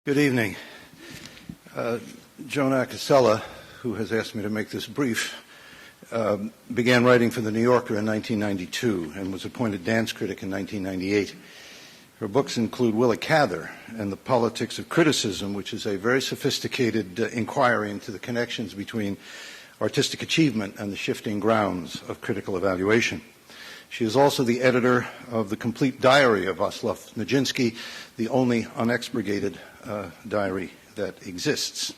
Good evening. Joan Acocella, who has asked me to make this brief, began writing for The New Yorker in 1992 and was appointed dance critic in 1998. Her books include Willa Cather and The Politics of Criticism, which is a very sophisticated inquiry into the connections between artistic achievement and the shifting grounds of critical evaluation. She is also the editor of the complete diary of Vaslav Nijinsky, the only unexpurgated diary that exists.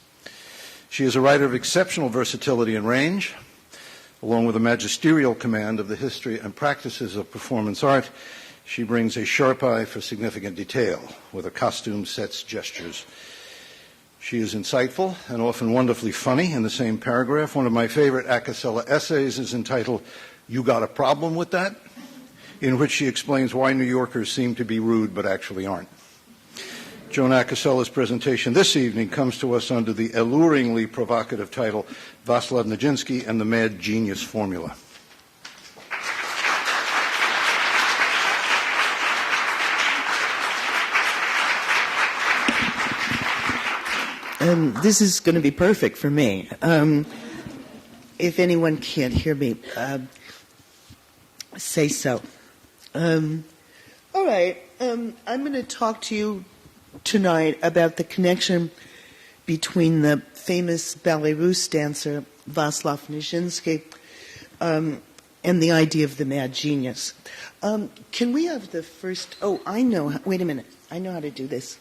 She is a writer of exceptional versatility and range. Along with a magisterial command of the history and practices of performance art, she brings a sharp eye for significant detail, whether costumes, sets, gestures. She is insightful and often wonderfully funny in the same paragraph. One of my favorite Acocella essays is entitled, "You Got a Problem with That?" in which she explains why New Yorkers seem to be rude but actually aren't. Joan Acocella's presentation this evening comes to us under the alluringly provocative title, Vaslav Nijinsky and the Mad Genius Formula. This is going to be perfect for me. If anyone can't hear me, say so. All right. I'm going to talk to you tonight about the connection between the famous Ballet Russe dancer Vaslav Nijinsky and the idea of the mad genius. Can we have the first? Oh, I know. Wait a minute. I know how to do this.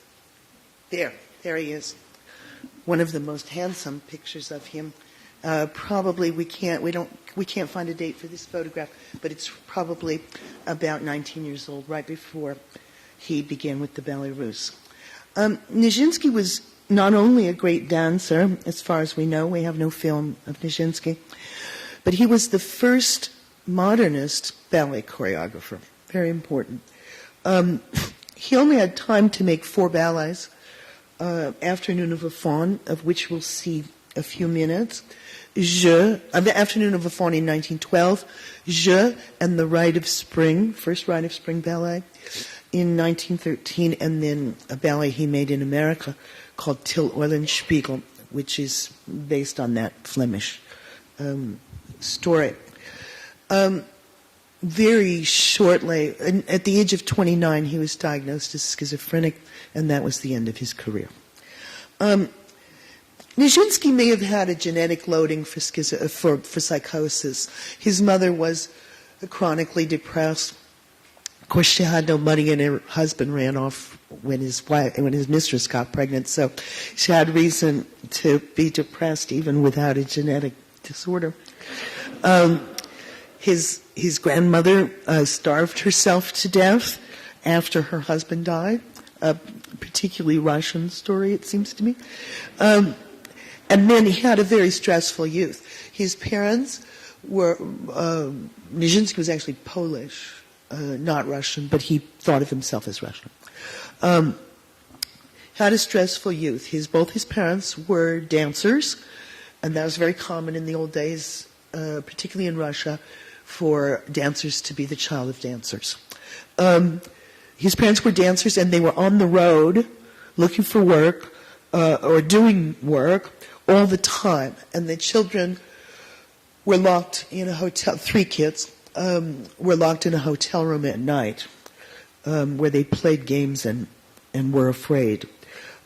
There he is. One of the most handsome pictures of him. Probably we can't find a date for this photograph, but it's probably about 19 years old, right before he began with the Ballet Russe. Nijinsky was not only a great dancer, as far as we know, we have no film of Nijinsky, but he was the first modernist ballet choreographer. Very important. He only had time to make 4 ballets, Afternoon of a Fawn, of which we'll see a few minutes, the Afternoon of a Fawn in 1912, and the Rite of Spring, first Rite of Spring ballet, in 1913, and then a ballet he made in America called Till Eulenspiegel, which is based on that Flemish story. Very shortly, at the age of 29, he was diagnosed as schizophrenic, and that was the end of his career. Nijinsky may have had a genetic loading for psychosis. His mother was chronically depressed. Of course, she had no money, and her husband ran off when his mistress got pregnant. So she had reason to be depressed, even without a genetic disorder. His grandmother starved herself to death after her husband died. A particularly Russian story, it seems to me. And then he had a very stressful youth. His parents were, Nijinsky was actually Polish, not Russian, but he thought of himself as Russian. Had a stressful youth. Both his parents were dancers, and that was very common in the old days, particularly in Russia, for dancers to be the child of dancers. His parents were dancers, and they were on the road looking for work or doing work all the time. And the children were locked in a hotel. 3 kids were locked in a hotel room at night where they played games and were afraid.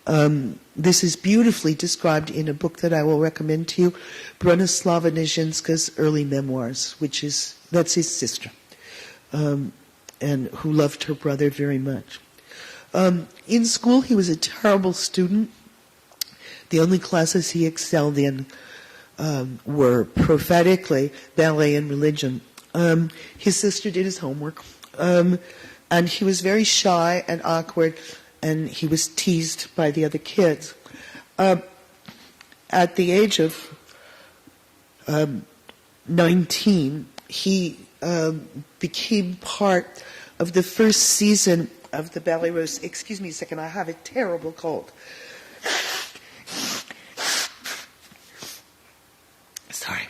This is beautifully described in a book that I will recommend to you, Bronislava Nijinsky's Early Memoirs, that's his sister, and who loved her brother very much. In school, he was a terrible student. The only classes he excelled in were prophetically ballet and religion. His sister did his homework, and he was very shy and awkward, and he was teased by the other kids. At the age of 19, he became part of the first season of the Ballet Russe. Excuse me a second, I have a terrible cold. Sorry.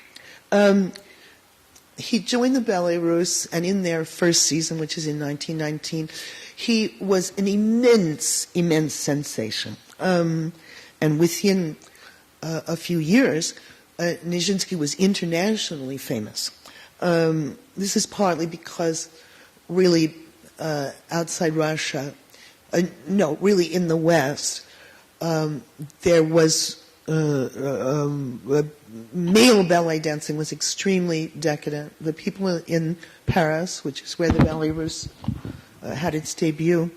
He joined the Ballet Russe, and in their first season, which is in 1919, He was an immense sensation. And within a few years, Nijinsky was internationally famous. This is partly because really outside Russia, really in the West, there was male ballet dancing was extremely decadent. The people in Paris, which is where the Ballet Russe had its debut,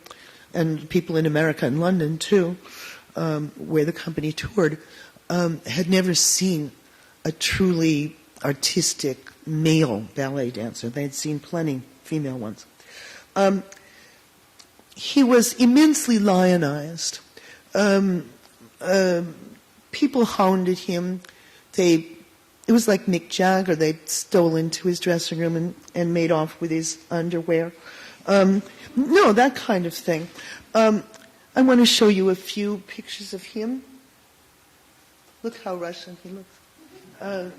and people in America and London too, where the company toured, had never seen a truly artistic male ballet dancer. They had seen plenty female ones. He was immensely lionized. People hounded him. It was like Mick Jagger. They stole into his dressing room and made off with his underwear. No, that kind of thing. I want to show you a few pictures of him. Look how Russian he looks.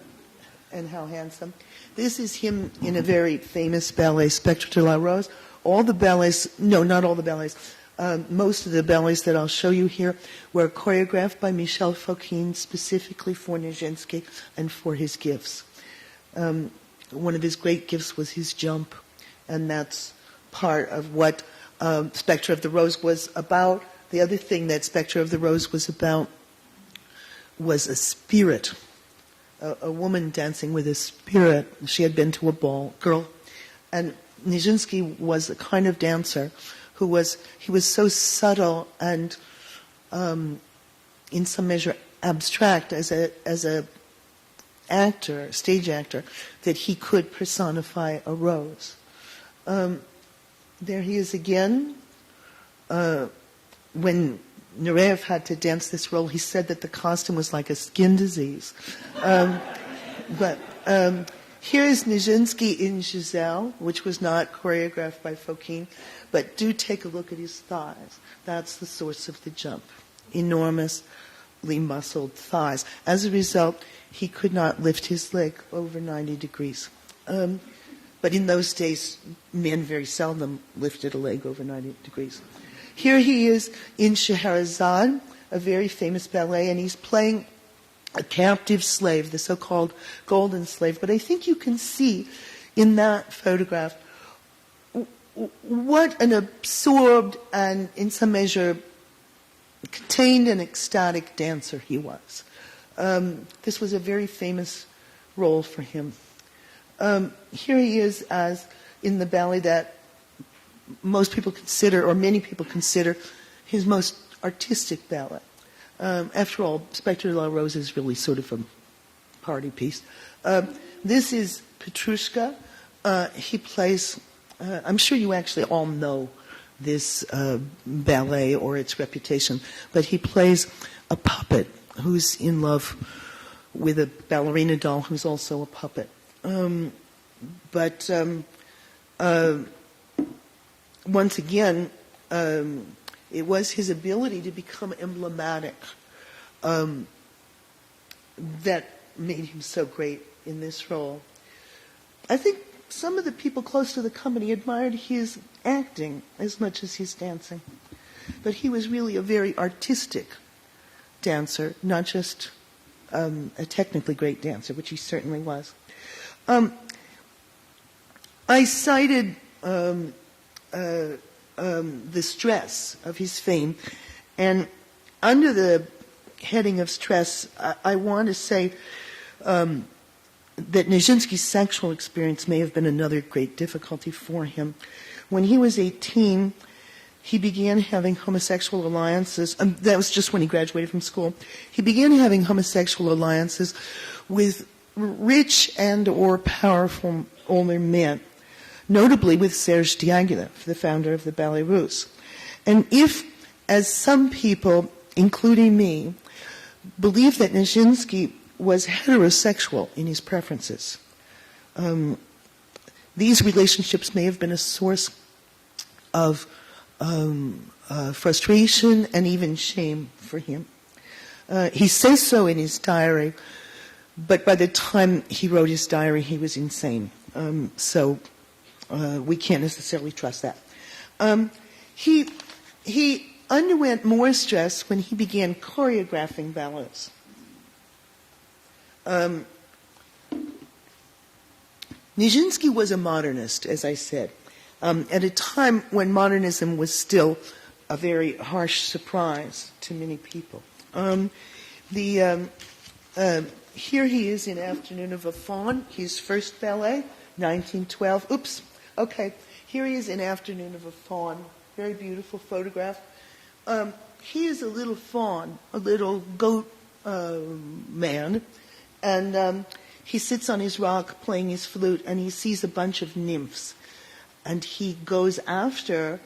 And how handsome. This is him in a very famous ballet, Spectre de la Rose. All the ballets, no, not all the ballets, most of the ballets that I'll show you here were choreographed by Michel Fokine specifically for Nijinsky and for his gifts. One of his great gifts was his jump, and that's part of what Spectre of the Rose was about. The other thing that Spectre of the Rose was about was a spirit. A woman dancing with a spirit. She had been to a ball, girl. And Nijinsky was a kind of dancer he was so subtle and in some measure abstract as a actor, stage actor, that he could personify a rose. There he is again. When Nureyev had to dance this role, he said that the costume was like a skin disease. But here is Nijinsky in Giselle, which was not choreographed by Fokine, but do take a look at his thighs. That's the source of the jump. Enormously muscled thighs. As a result, he could not lift his leg over 90 degrees. But in those days, men very seldom lifted a leg over 90 degrees. Here he is in Scheherazade, a very famous ballet, and he's playing a captive slave, the so-called golden slave. But I think you can see in that photograph what an absorbed and, in some measure, contained and ecstatic dancer he was. This was a very famous role for him. Here he is as in the ballet that most people consider, or many people consider, his most artistic ballet. After all, Spectre de la Rose is really sort of a party piece. This is Petrushka. He plays, I'm sure you actually all know this ballet or its reputation, but he plays a puppet who's in love with a ballerina doll who's also a puppet. But once again, it was his ability to become emblematic that made him so great in this role. I think some of the people close to the company admired his acting as much as his dancing. But he was really a very artistic dancer, not just a technically great dancer, which he certainly was. I cited the stress of his fame, and under the heading of stress, I want to say that Nijinsky's sexual experience may have been another great difficulty for him. When he was 18, he began having homosexual alliances. That was just when he graduated from school. He began having homosexual alliances with rich and or powerful older men, notably with Serge Diaghilev, the founder of the Ballet Russe. And if, as some people, including me, believe that Nijinsky was heterosexual in his preferences, these relationships may have been a source of frustration and even shame for him. He says so in his diary, but by the time he wrote his diary, he was insane. So we can't necessarily trust that. he underwent more stress when he began choreographing ballets. Nijinsky was a modernist, as I said, at a time when modernism was still a very harsh surprise to many people. Here he is in Afternoon of a Fawn, his first ballet, 1912. Oops, okay. Here he is in Afternoon of a Fawn, very beautiful photograph. He is a little fawn, a little goat man, and he sits on his rock playing his flute, and he sees a bunch of nymphs. And he goes after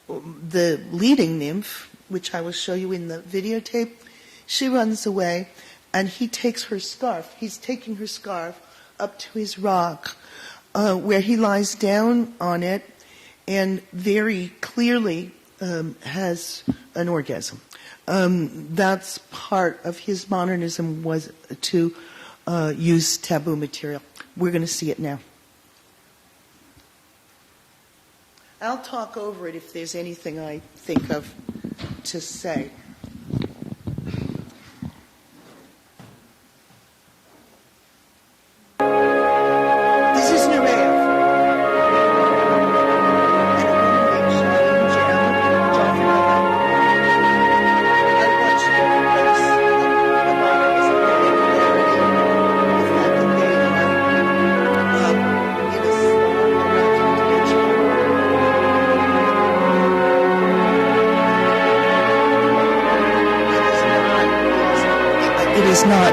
the leading nymph, which I will show you in the videotape. She runs away, and he takes her scarf. He's taking her scarf up to his rock, where he lies down on it and very clearly has an orgasm. That's part of his modernism, was to use taboo material. We're going to see it now. I'll talk over it if there's anything I think of to say. This is Nureyev.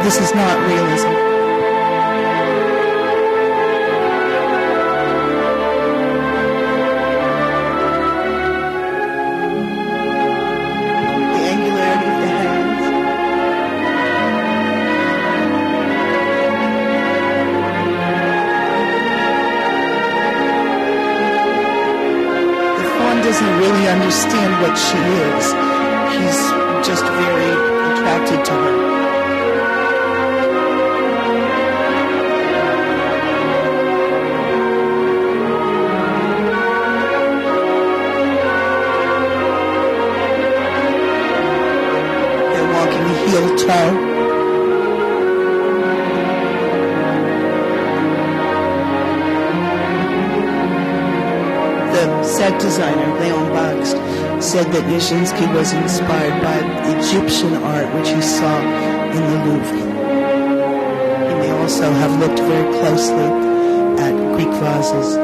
This is not realism. The angularity of the hands. The fawn doesn't really understand what she is. He's just very attracted to her. Heel toe. The set designer, Leon Bakst, said that Nijinsky was inspired by Egyptian art, which he saw in the Louvre. He may also have looked very closely at Greek vases.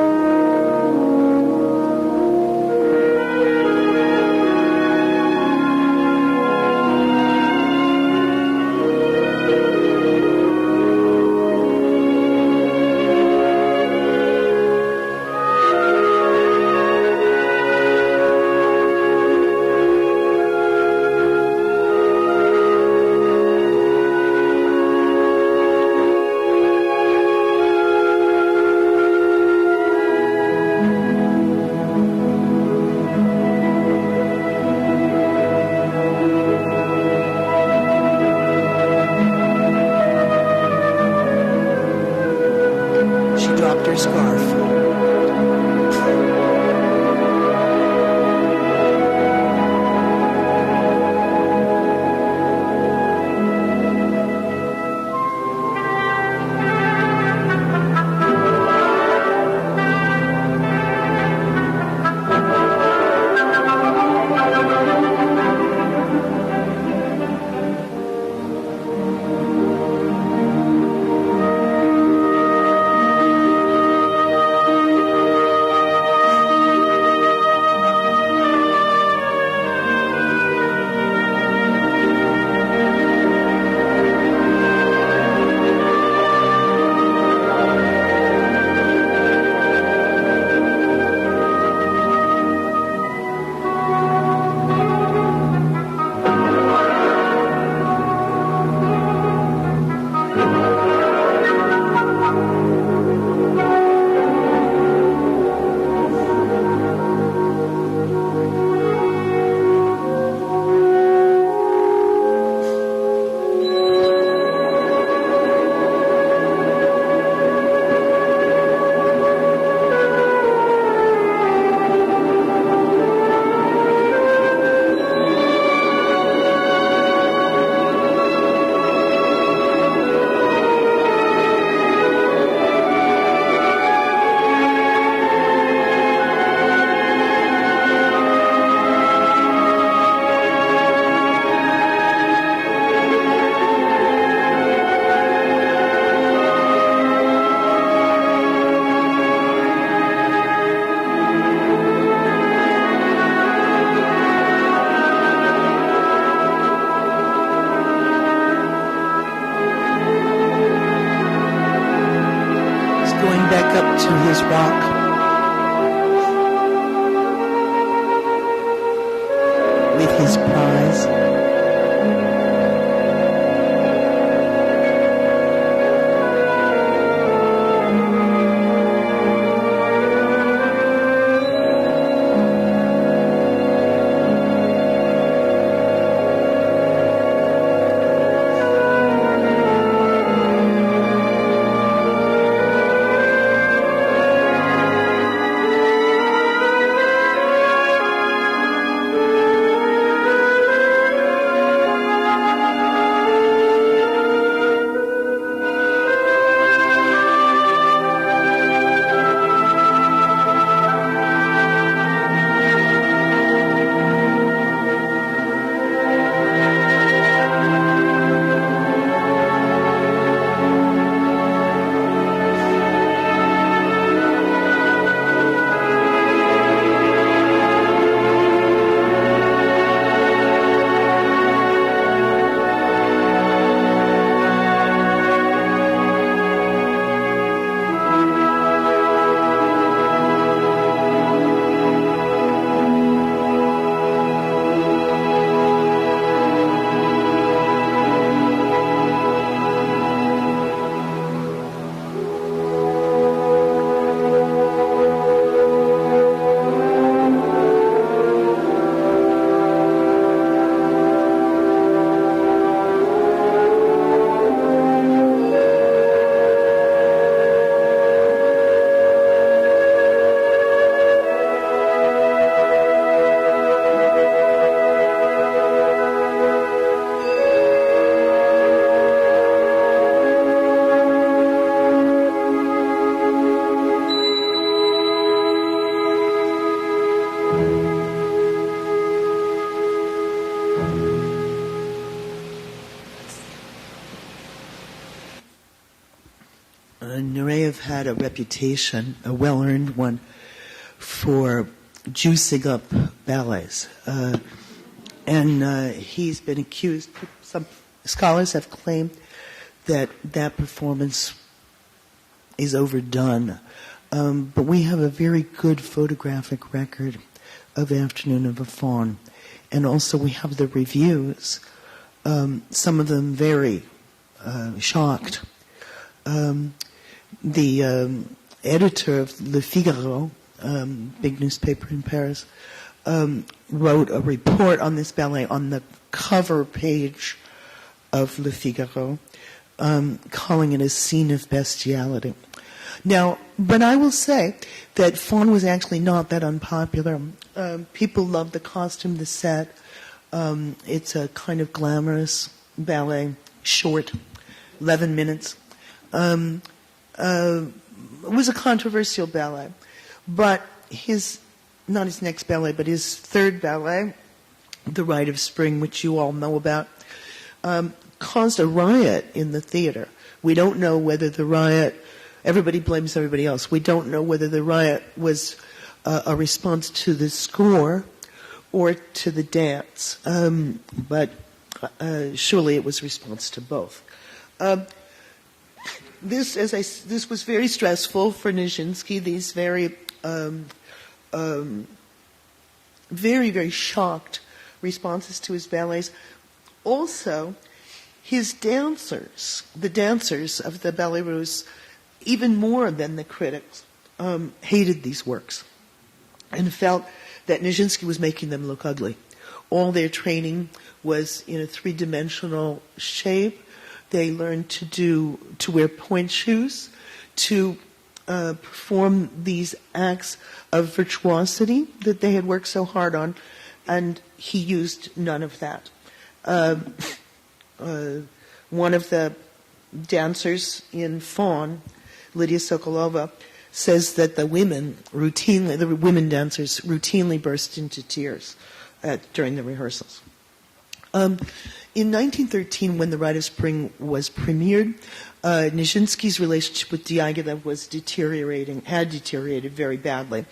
up to his rock. With his prize. Nureyev had a reputation, a well-earned one, for juicing up ballets. And he's been accused, some scholars have claimed that that performance is overdone. But we have a very good photographic record of Afternoon of a Fawn. And also we have the reviews, some of them very shocked. The editor of Le Figaro, big newspaper in Paris, wrote a report on this ballet on the cover page of Le Figaro, calling it a scene of bestiality. Now, but I will say that Fawn was actually not that unpopular. People love the costume, the set. It's a kind of glamorous ballet, short, 11 minutes. It was a controversial ballet. But not his next ballet, but his third ballet, The Rite of Spring, which you all know about, caused a riot in the theater. We don't know whether the riot, everybody blames everybody else. We don't know whether the riot was a response to the score or to the dance. But surely it was a response to both. This was very stressful for Nijinsky, these very, very, very shocked responses to his ballets. Also, his dancers, the dancers of the Ballet Russe, even more than the critics, hated these works and felt that Nijinsky was making them look ugly. All their training was in a three-dimensional shape. They learned to wear point shoes, to perform these acts of virtuosity that they had worked so hard on, and he used none of that. One of the dancers in Fawn, Lydia Sokolova, says that the women dancers routinely burst into tears during the rehearsals. In 1913, when The Rite of Spring was premiered, Nijinsky's relationship with Diaghilev had deteriorated very badly.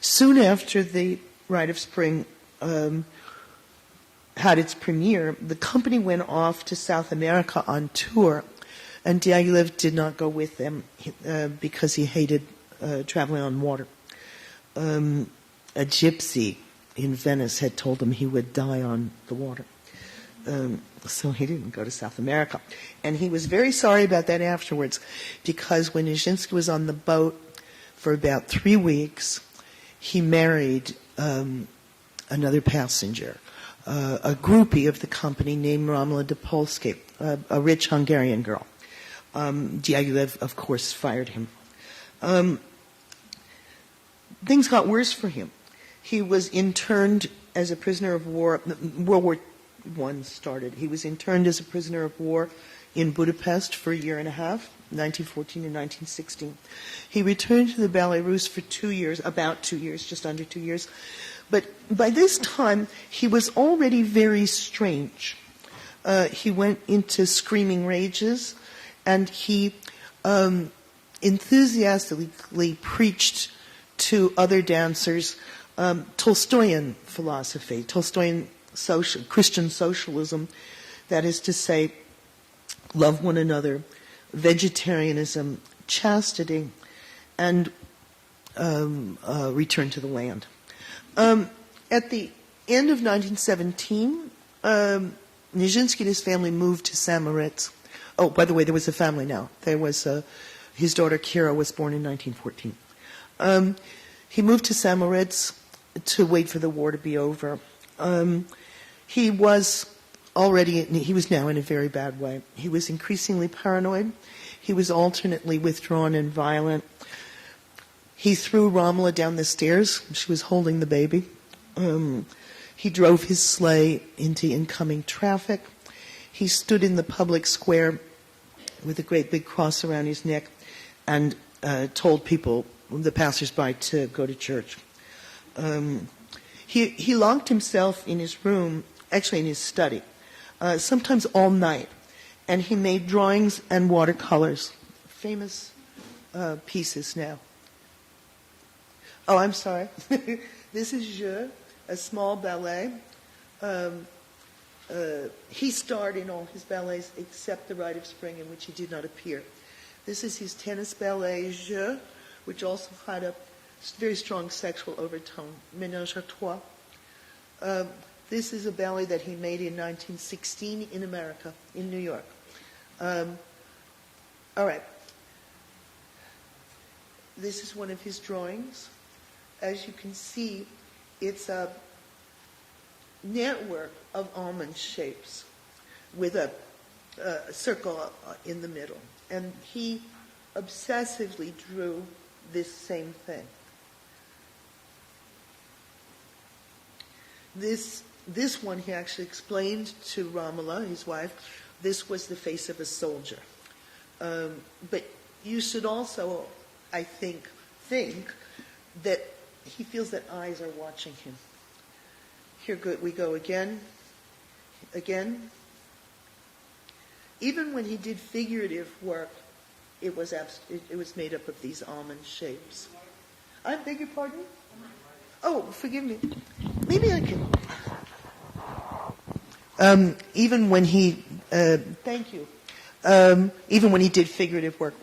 Soon after The Rite of Spring had its premiere, the company went off to South America on tour, and Diaghilev did not go with them because he hated traveling on water. A gypsy in Venice had told him he would die on the water. So he didn't go to South America. And he was very sorry about that afterwards, because when Nijinsky was on the boat for about 3 weeks, he married another passenger, a groupie of the company named Romola Dopolsky, a rich Hungarian girl. Diaghilev, of course, fired him. Things got worse for him. He was interned as a prisoner of war. World War I started. He was interned as a prisoner of war in Budapest for a year and a half, 1914 and 1916. He returned to the Ballet Russe for 2 years, about 2 years, just under 2 years. But by this time, he was already very strange. He went into screaming rages, and he enthusiastically preached to other dancers Tolstoyan philosophy, Tolstoyan Christian socialism, that is to say, love one another, vegetarianism, chastity, and return to the land. At the end of 1917, Nijinsky and his family moved to St. Moritz. Oh, by the way, there was a family now. There was his daughter Kira was born in 1914. He moved to St. Moritz to wait for the war to be over. He was now in a very bad way. He was increasingly paranoid. He was alternately withdrawn and violent. He threw Romola down the stairs. She was holding the baby. He drove his sleigh into incoming traffic. He stood in the public square with a great big cross around his neck and told people, the passersby, to go to church. He locked himself in his room, actually in his study, sometimes all night, and he made drawings and watercolors, famous pieces now. Oh, I'm sorry. This is Je, a small ballet. He starred in all his ballets except The Rite of Spring, in which he did not appear. This is his tennis ballet, Je, which also had a very strong sexual overtone, Ménage à Trois. This is a ballet that he made in 1916 in America, in New York. All right. This is one of his drawings. As you can see, it's a network of almond shapes with a circle in the middle. And he obsessively drew this same thing. This one he actually explained to Romola, his wife. This was the face of a soldier. But you should also, I think that he feels that eyes are watching him. Here we go again. Even when he did figurative work, it was made up of these almond shapes. I beg your pardon? Oh, forgive me. Maybe I can. Even when he, thank you. Even when he did figurative work,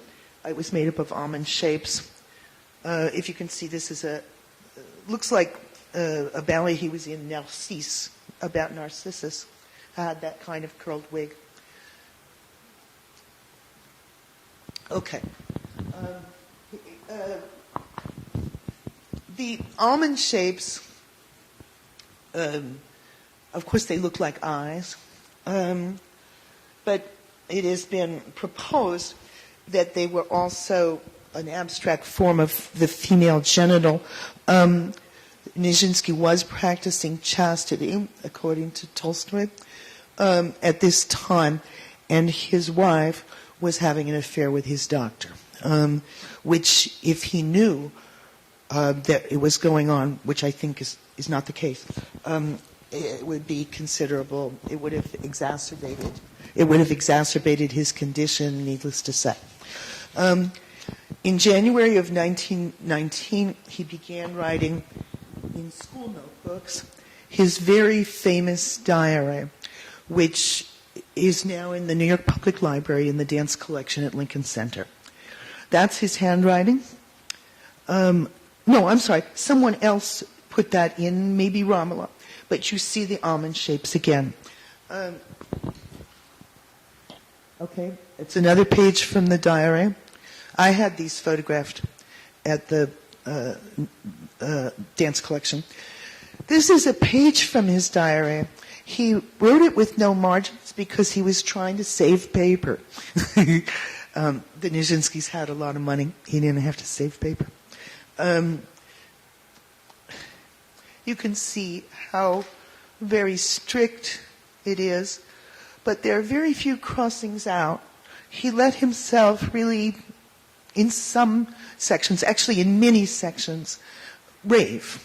it was made up of almond shapes. If you can see, this is looks like a ballet he was in, Narcisse, about Narcissus. Had that kind of curled wig. Okay. The almond shapes, of course, they look like eyes, but it has been proposed that they were also an abstract form of the female genital. Nijinsky was practicing chastity, according to Tolstoy, at this time, and his wife was having an affair with his doctor, which, if he knew that it was going on, which I think is not the case, it would be considerable. It would have exacerbated his condition, needless to say. In January of 1919, he began writing in school notebooks his very famous diary, which is now in the New York Public Library in the dance collection at Lincoln Center. That's his handwriting. No, I'm sorry. Someone else put that in, maybe Romola. But you see the almond shapes again. Okay, it's another page from the diary. I had these photographed at the dance collection. This is a page from his diary. He wrote it with no margins because he was trying to save paper. The Nijinskys had a lot of money. He didn't have to save paper. You can see how very strict it is, but there are very few crossings out. He let himself really, in some sections, actually in many sections, rave.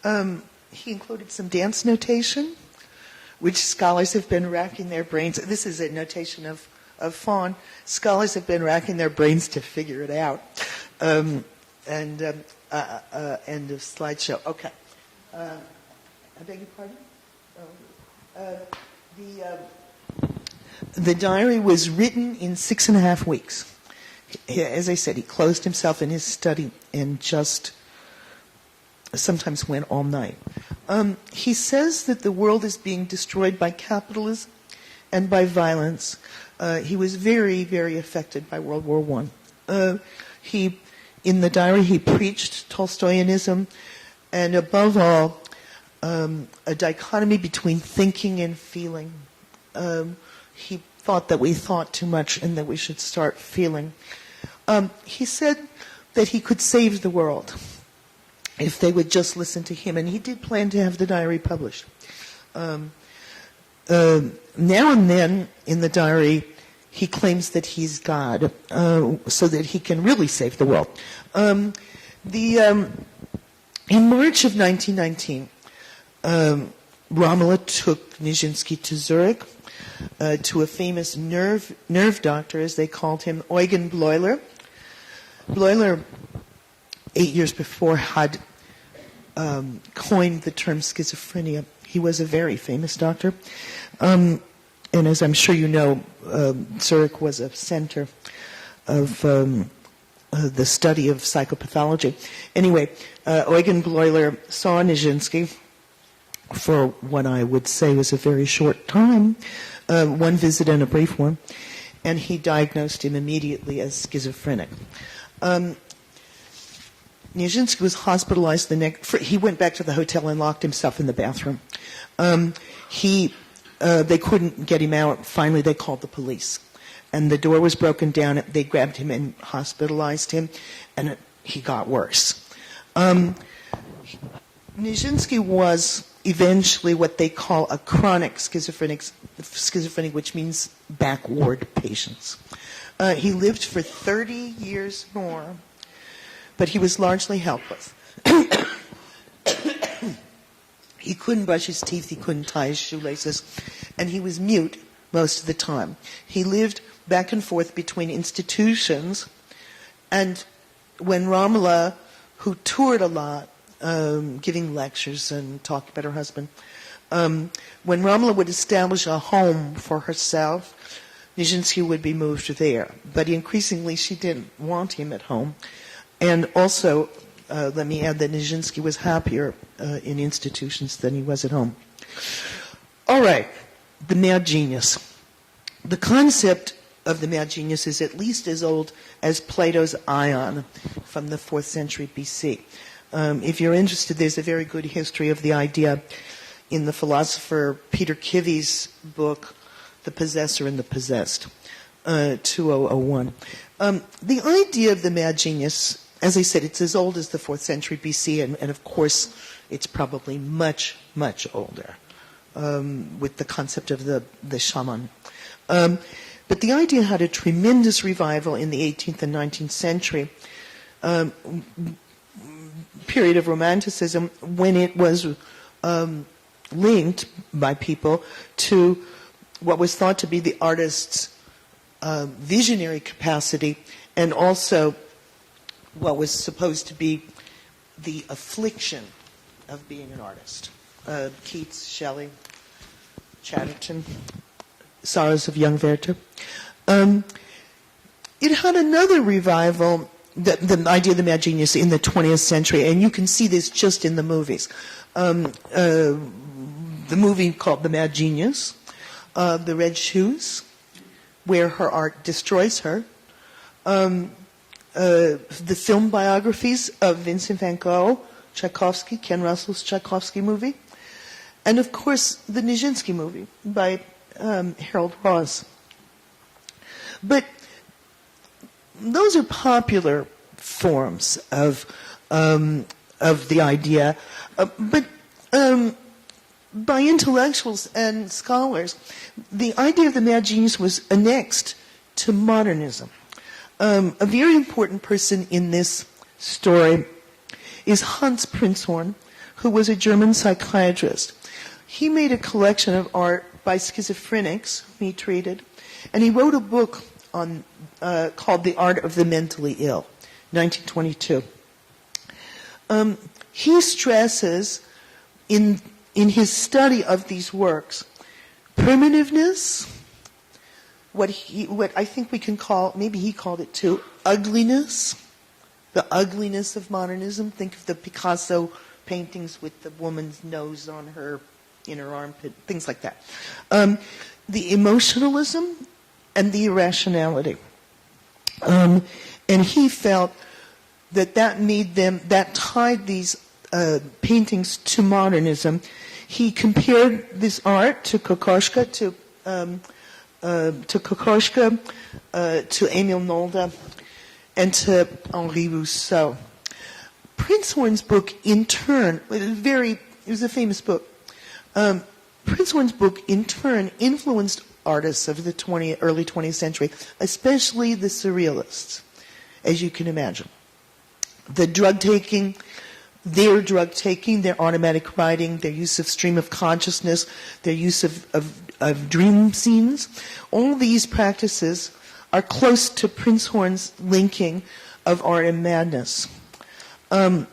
He included some dance notation, which scholars have been racking their brains. This is a notation of Fawn. Scholars have been racking their brains to figure it out. End of slideshow. Okay. I beg your pardon? The diary was written in 6.5 weeks. As I said, he closed himself in his study and just sometimes went all night. He says that the world is being destroyed by capitalism and by violence. He was very, very affected by World War I. In the diary, he preached Tolstoyanism, and above all, a dichotomy between thinking and feeling. He thought that we thought too much and that we should start feeling. He said that he could save the world if they would just listen to him, and he did plan to have the diary published. Now and then in the diary, he claims that he's God, so that he can really save the world. In March of 1919, Romola took Nijinsky to Zurich, to a famous nerve doctor, as they called him, Eugen Bleuler. Bleuler, 8 years before, had coined the term schizophrenia. He was a very famous doctor. And as I'm sure you know, Zurich was a center of the study of psychopathology. Anyway, Eugen Bleuler saw Nijinsky for what I would say was a very short time, one visit and a brief one, and he diagnosed him immediately as schizophrenic. Nijinsky was hospitalized he went back to the hotel and locked himself in the bathroom. They couldn't get him out. Finally, they called the police. And the door was broken down. They grabbed him and hospitalized him, and he got worse. Nijinsky was eventually what they call a chronic schizophrenic, which means backward patients. He lived for 30 years more, but he was largely helpless. He couldn't brush his teeth, he couldn't tie his shoelaces, and he was mute most of the time. He lived back and forth between institutions, and when Romola, who toured a lot, giving lectures and talking about her husband, when Romola would establish a home for herself, Nijinsky would be moved there. But increasingly, she didn't want him at home. And also, let me add that Nijinsky was happier in institutions than he was at home. All right, the mad genius. The concept of the mad genius is at least as old as Plato's Ion from the 4th century BC. If you're interested, there's a very good history of the idea in the philosopher Peter Kivy's book, The Possessor and the Possessed, 2001. The idea of the mad genius, as I said, it's as old as the 4th century BC, and of course, it's probably much, much older, with the concept of the shaman. But the idea had a tremendous revival in the 18th and 19th century, period of Romanticism, when it was linked by people to what was thought to be the artist's visionary capacity, and also what was supposed to be the affliction of being an artist. Keats, Shelley, Chatterton, Sorrows of Young Werther. It had another revival the idea of the mad genius in the 20th century, and you can see this just in the movies. The movie called The Mad Genius, The Red Shoes, where her art destroys her, the film biographies of Vincent van Gogh, Tchaikovsky, Ken Russell's Tchaikovsky movie, and of course the Nijinsky movie by Harold Ross. But those are popular forms of the idea, but by intellectuals and scholars, the idea of the mad genius was annexed to modernism. A very important person in this story is Hans Prinzhorn, who was a German psychiatrist. He made a collection of art by schizophrenics whom he treated, and he wrote a book on called The Art of the Mentally Ill, 1922. He stresses in his study of these works primitiveness, what I think we can call, maybe he called it too, ugliness, the ugliness of modernism. Think of the Picasso paintings with the woman's nose on her inner armpit, things like that. The emotionalism and the irrationality. And he felt that made them, that tied these paintings to modernism. He compared this art to Kokoschka, to Emil Nolde, and to Henri Rousseau. Prinzhorn's book, in turn, it was a famous book. Prinzhorn's book, in turn, influenced artists of the early 20th century, especially the surrealists, as you can imagine. Their drug taking, their automatic writing, their use of stream of consciousness, their use of dream scenes, all these practices are close to Prinzhorn's linking of art and madness. There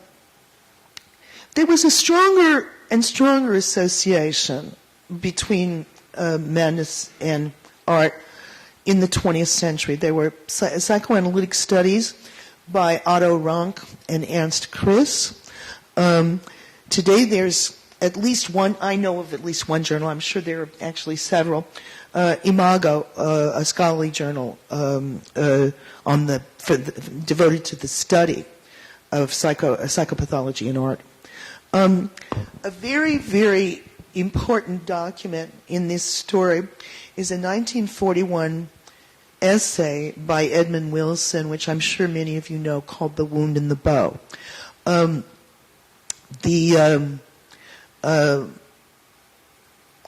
was a stronger and stronger association between madness and art in the 20th century. There were psychoanalytic studies by Otto Rank and Ernst Chris. Today there's at least one, I know of at least one journal, I'm sure there are actually several, Imago, a scholarly journal devoted to the study of psychopathology in art. A very, very important document in this story is a 1941 essay by Edmund Wilson, which I'm sure many of you know, called The Wound and the Bow.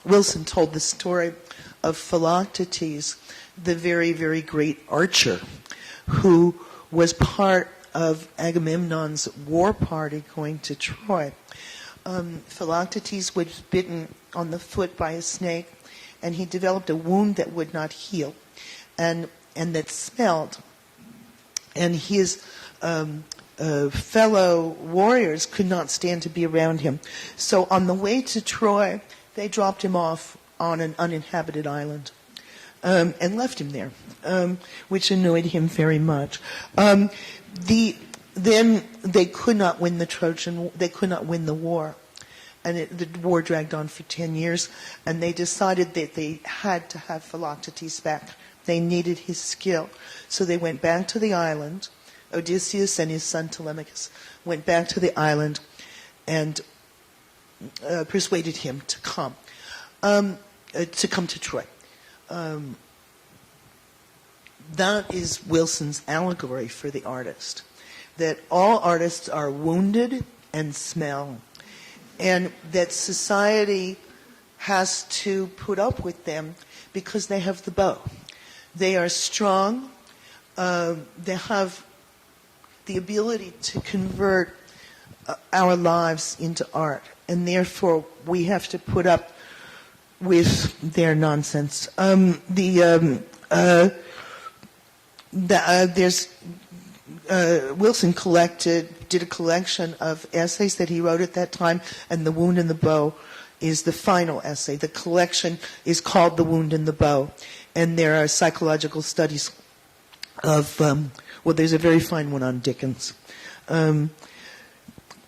Wilson told the story of Philoctetes, the very, very great archer, who was part of Agamemnon's war party going to Troy. Philoctetes was bitten on the foot by a snake, and he developed a wound that would not heal, and that smelled. And his fellow warriors could not stand to be around him. So on the way to Troy, they dropped him off on an uninhabited island and left him there, which annoyed him very much. Then they could not win the war. And the war dragged on for 10 years, and they decided that they had to have Philoctetes back. They needed his skill. So they went back to the island. Odysseus and his son Telemachus went back to the island and persuaded him to come to Troy. That is Wilson's allegory for the artist, that all artists are wounded and smell, and that society has to put up with them because they have the bow. They are strong. They have the ability to convert our lives into art, and therefore we have to put up with their nonsense. Wilson did a collection of essays that he wrote at that time, and The Wound and the Bow is the final essay. The collection is called The Wound and the Bow, and there are psychological studies of, there's a very fine one on Dickens.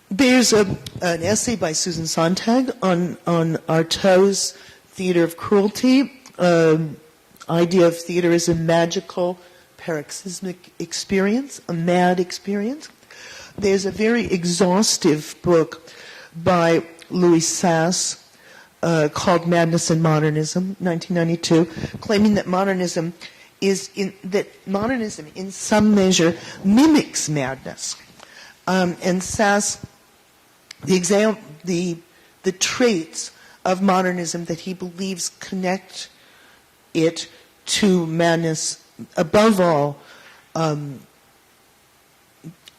There's an essay by Susan Sontag on Artaud's Theater of Cruelty, idea of theater as a magical paroxysmic experience, a mad experience. There's a very exhaustive book by Louis Sass called Madness and Modernism, 1992, claiming that modernism in some measure mimics madness. And Sass, the traits of modernism that he believes connect it to madness, above all,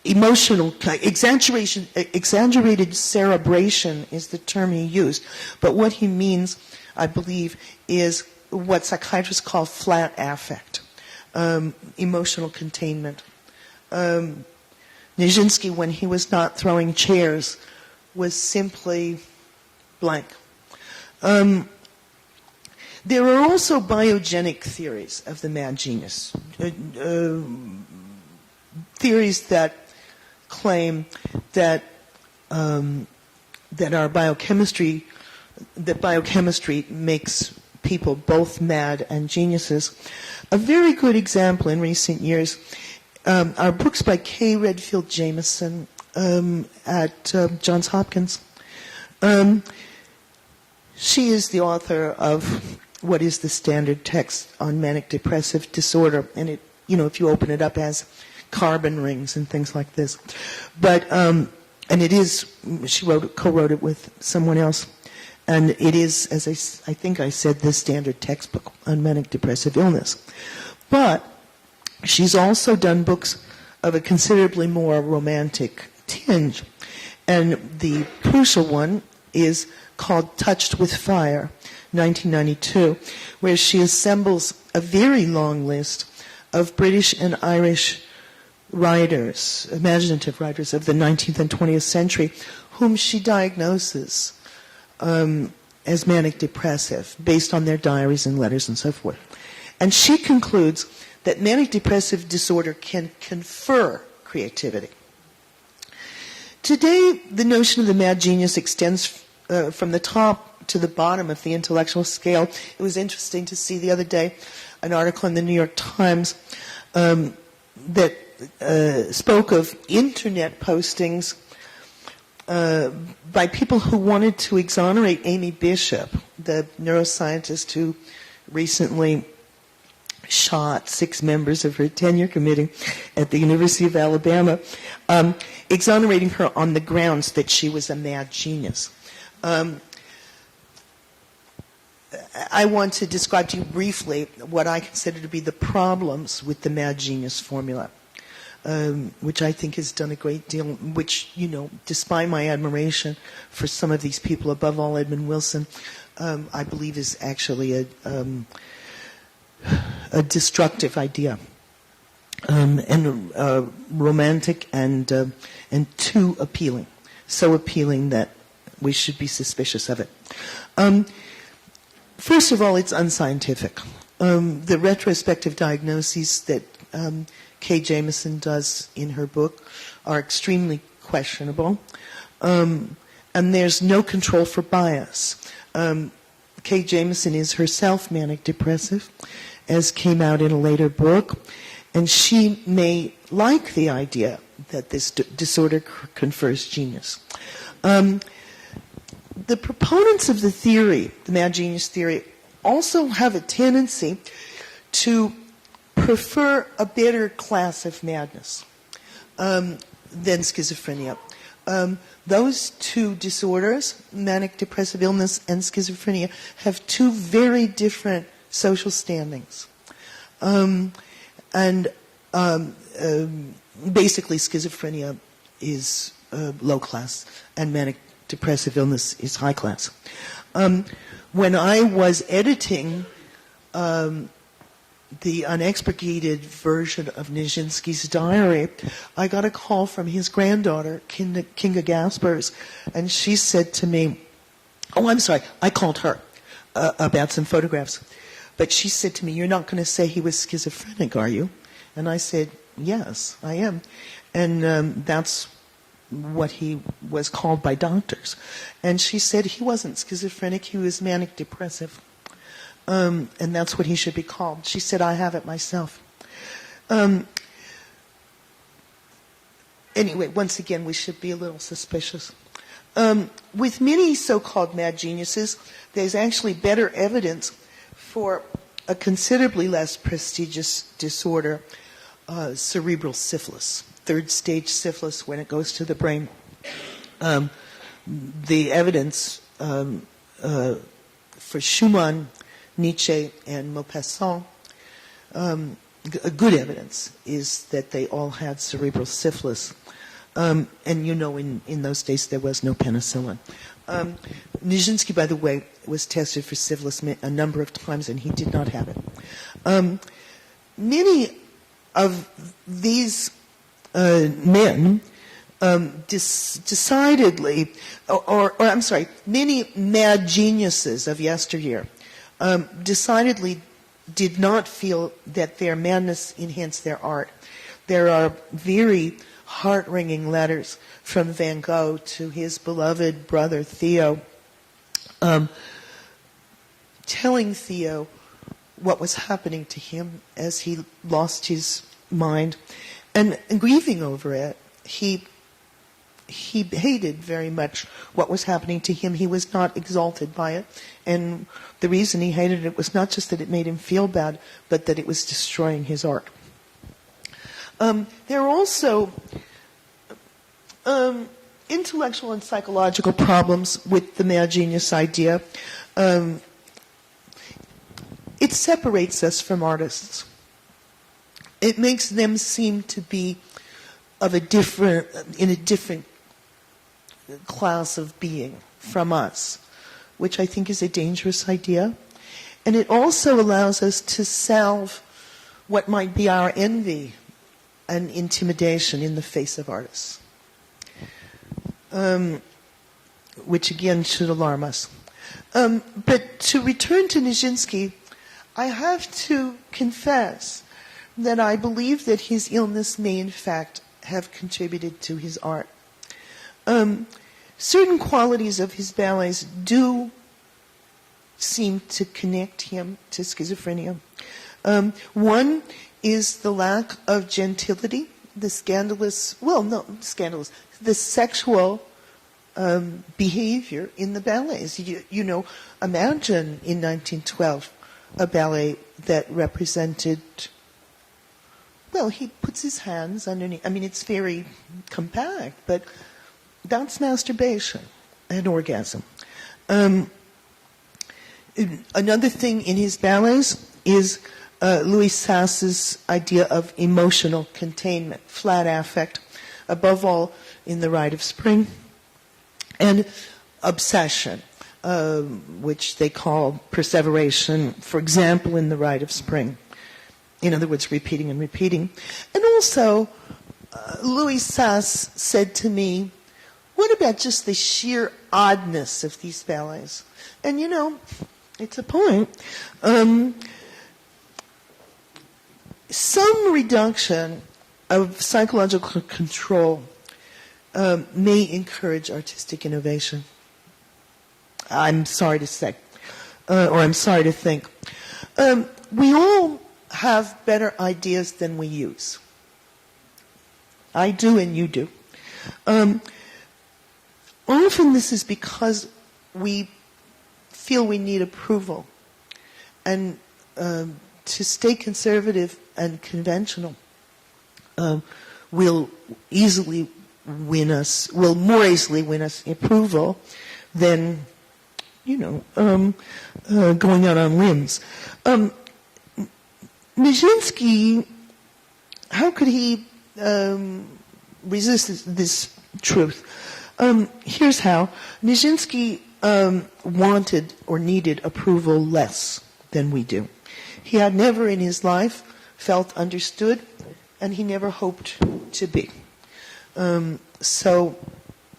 emotional exaggerated cerebration is the term he used. But what he means, I believe, is what psychiatrists call flat affect, emotional containment. Nijinsky, when he was not throwing chairs, was simply blank. There are also biogenic theories of the mad genius, theories that claim that that biochemistry makes people both mad and geniuses. A very good example in recent years are books by Redfield Jamison at Johns Hopkins. She is the author of what is the standard text on manic depressive disorder, and it, if you open it up, has carbon rings and things like this. But and it is, she co-wrote it with someone else, and it is, as I think I said, the standard textbook on manic depressive illness. But she's also done books of a considerably more romantic tinge, and the crucial one is called Touched with Fire, 1992, where she assembles a very long list of British and Irish writers, imaginative writers of the 19th and 20th century, whom she diagnoses as manic depressive based on their diaries and letters and so forth. And she concludes that manic depressive disorder can confer creativity. Today, the notion of the mad genius extends from the top to the bottom of the intellectual scale. It was interesting to see the other day an article in the New York Times that spoke of internet postings by people who wanted to exonerate Amy Bishop, the neuroscientist who recently shot 6 members of her tenure committee at the University of Alabama, exonerating her on the grounds that she was a mad genius. I want to describe to you briefly what I consider to be the problems with the mad genius formula, which I think has done a great deal, which, despite my admiration for some of these people, above all Edmund Wilson, I believe is actually a destructive idea, and romantic and too appealing, so appealing that we should be suspicious of it. First of all, it's unscientific. The retrospective diagnoses that Kay Jamison does in her book are extremely questionable, and there's no control for bias. Kay Jamison is herself manic depressive, as came out in a later book, and she may like the idea that this disorder confers genius. The proponents of the theory, the mad genius theory, also have a tendency to prefer a better class of madness than schizophrenia. Those two disorders, manic depressive illness and schizophrenia, have two very different social standings. Basically, schizophrenia is low class, and manic depressive illness is high class. When I was editing the unexpurgated version of Nijinsky's diary, I got a call from his granddaughter, Kinga Gaspers, and she said to me, I called her about some photographs, but she said to me, "You're not going to say he was schizophrenic, are you?" And I said, yes, I am. And that's what he was called by doctors. And she said he wasn't schizophrenic, he was manic depressive. And that's what he should be called. She said, I have it myself. Anyway, once again, we should be a little suspicious. With many so-called mad geniuses, there's actually better evidence for a considerably less prestigious disorder, cerebral syphilis, third-stage syphilis when it goes to the brain. The evidence for Schumann, Nietzsche, and Maupassant, good evidence is that they all had cerebral syphilis. And in those days there was no penicillin. Nijinsky, by the way, was tested for syphilis a number of times, and he did not have it. Many of these men decidedly, many mad geniuses of yesteryear decidedly did not feel that their madness enhanced their art. There are very heart-wringing letters from Van Gogh to his beloved brother Theo, telling Theo what was happening to him as he lost his mind and grieving over it. He hated very much what was happening to him. He was not exalted by it. And the reason he hated it was not just that it made him feel bad, but that it was destroying his art. There are also intellectual and psychological problems with the mad genius idea. It separates us from artists. It makes them seem to be in a different class of being from us, which I think is a dangerous idea. And it also allows us to salve what might be our envy and intimidation in the face of artists, which again should alarm us. But to return to Nijinsky, I have to confess that I believe that his illness may in fact have contributed to his art. Certain qualities of his ballets do seem to connect him to schizophrenia. One is the lack of gentility, the sexual behavior in the ballets. Imagine in 1912 a ballet that represented, he puts his hands underneath. I mean, it's very compact, but that's masturbation and orgasm. Another thing in his ballets is Louis Sass's idea of emotional containment, flat affect, above all in The Rite of Spring, and obsession, which they call perseveration, for example, in The Rite of Spring. In other words, repeating and repeating. And also, Louis Sass said to me, what about just the sheer oddness of these ballets? And it's a point. Some reduction of psychological control may encourage artistic innovation. I'm sorry to say, or I'm sorry to think. We all have better ideas than we use. I do and you do. Often this is because we feel we need approval. And to stay conservative and conventional will more easily win us approval than, going out on limbs. Nijinsky, how could he resist this truth? Here's how. Nijinsky wanted or needed approval less than we do. He had never in his life felt understood, and he never hoped to be. So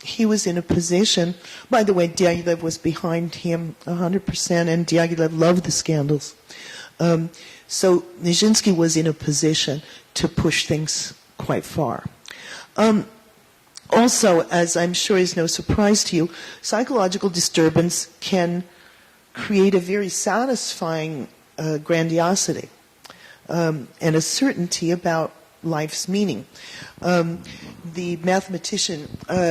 he was in a position, by the way, Diaghilev was behind him 100%, and Diaghilev loved the scandals. So Nijinsky was in a position to push things quite far. Also, as I'm sure is no surprise to you, psychological disturbance can create a very satisfying grandiosity and a certainty about life's meaning. The mathematician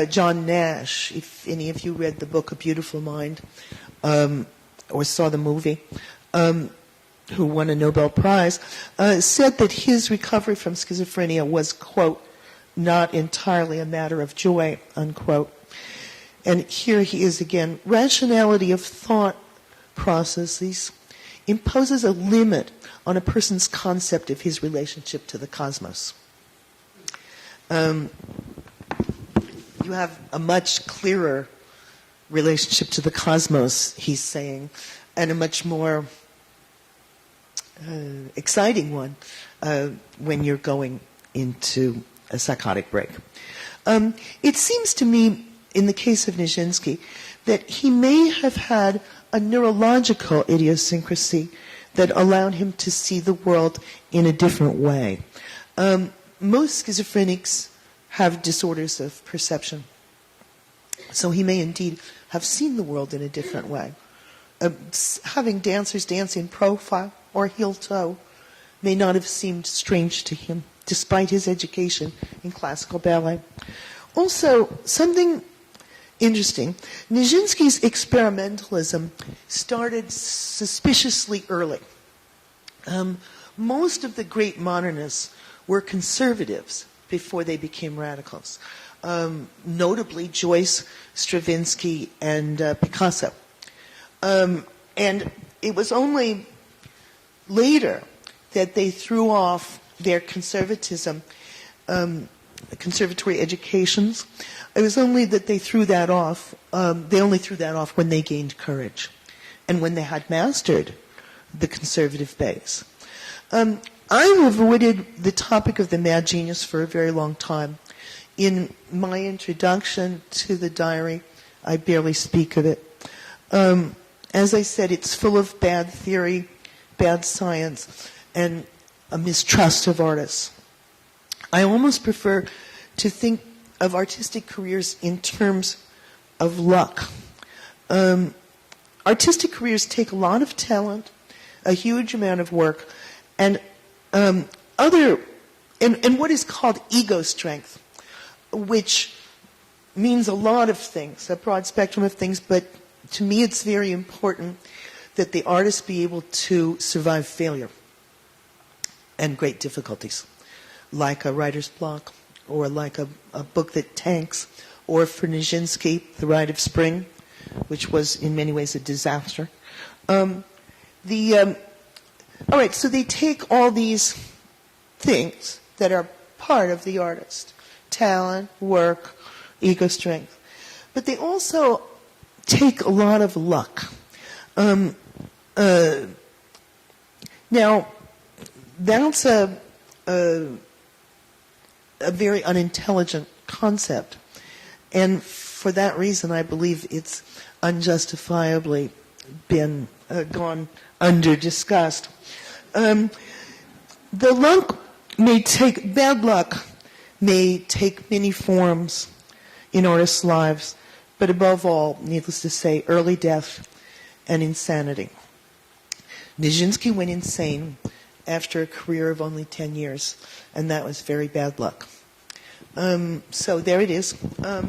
John Nash, if any of you read the book A Beautiful Mind or saw the movie, who won a Nobel Prize, said that his recovery from schizophrenia was, quote, not entirely a matter of joy, unquote. And here he is again. Rationality of thought processes imposes a limit on a person's concept of his relationship to the cosmos. You have a much clearer relationship to the cosmos, he's saying, and a much more exciting one when you're going into a psychotic break. It seems to me, in the case of Nijinsky, that he may have had a neurological idiosyncrasy that allowed him to see the world in a different way. Most schizophrenics have disorders of perception, so he may indeed have seen the world in a different way. Having dancers dance in profile or heel-toe may not have seemed strange to him, despite his education in classical ballet. Also, something interesting, Nijinsky's experimentalism started suspiciously early. Most of the great modernists were conservatives before they became radicals, notably Joyce, Stravinsky, and Picasso. And it was only later that they threw off their conservatism, conservatory educations. It was only that they threw that off. They only threw that off when they gained courage and when they had mastered the conservative base. I avoided the topic of the mad genius for a very long time. In my introduction to the diary, I barely speak of it. As I said, it's full of bad theory, bad science, and a mistrust of artists. I almost prefer to think of artistic careers in terms of luck. Artistic careers take a lot of talent, a huge amount of work, and what is called ego strength, which means a lot of things, a broad spectrum of things, but to me it's very important that the artist be able to survive failure and great difficulties, like a writer's block, or like a book that tanks, or for Nijinsky, The Rite of Spring, which was in many ways a disaster. All right, so they take all these things that are part of the artist, talent, work, ego strength, but they also take a lot of luck. Now, that's a very unintelligent concept, and for that reason, I believe it's unjustifiably been gone under-discussed. Bad luck may take many forms in artists' lives, but above all, needless to say, early death and insanity. Nijinsky went insane after a career of only 10 years, and that was very bad luck. So there it is. The